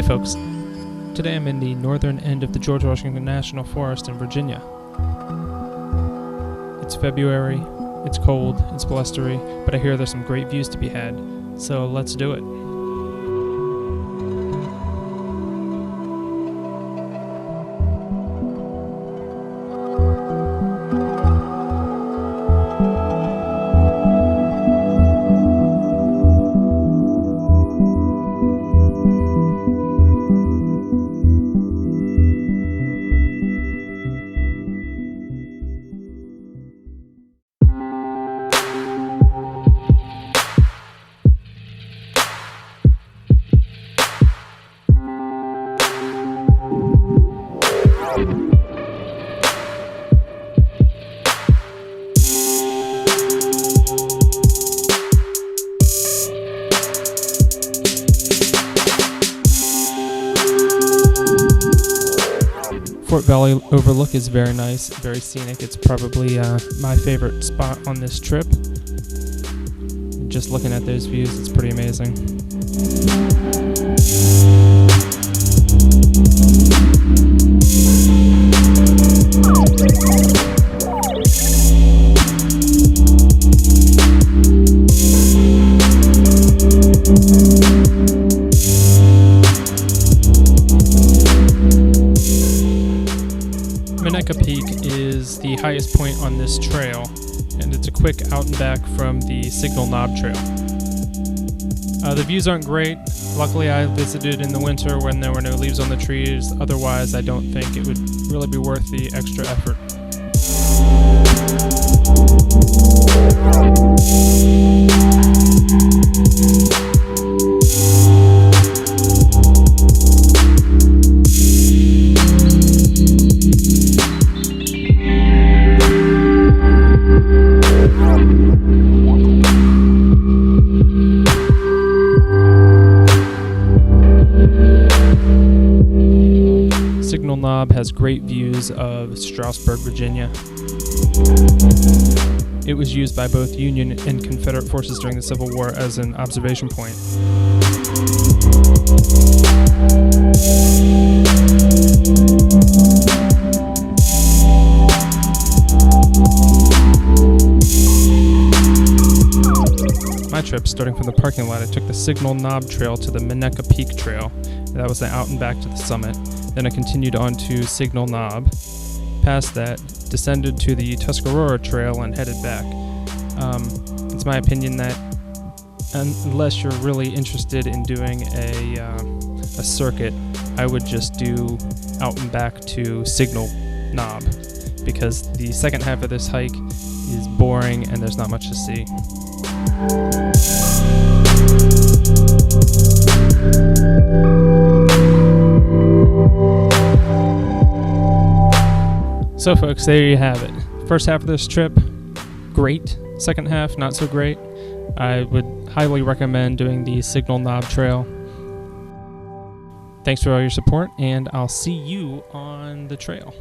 folks, today I'm in the northern end of the George Washington National Forest in Virginia. It's February, it's cold, it's blustery, but I hear there's some great views to be had, so let's do it. Valley Overlook is very nice, very scenic. It's probably my favorite spot on this trip. Just looking at those views, it's pretty amazing. Meneka Peak is the highest point on this trail, and it's a quick out and back from the Signal Knob Trail. The views aren't great. Luckily, I visited in the winter when there were no leaves on the trees. Otherwise, I don't think it would really be worth the extra effort. Signal Knob has great views of Strasburg, Virginia. It was used by both Union and Confederate forces during the Civil War as an observation point. My trip, starting from the parking lot, I took the Signal Knob Trail to the Meneka Peak Trail. That was the out and back to the summit. Then I continued on to Signal Knob. Past that, descended to the Tuscarora Trail and headed back. It's my opinion that unless you're really interested in doing a circuit, I would just do out and back to Signal Knob, because the second half of this hike is boring and there's not much to see. So folks, there you have it. First half of this trip, great. Second half, not so great. I would highly recommend doing the Signal Knob Trail. Thanks for all your support, and I'll see you on the trail.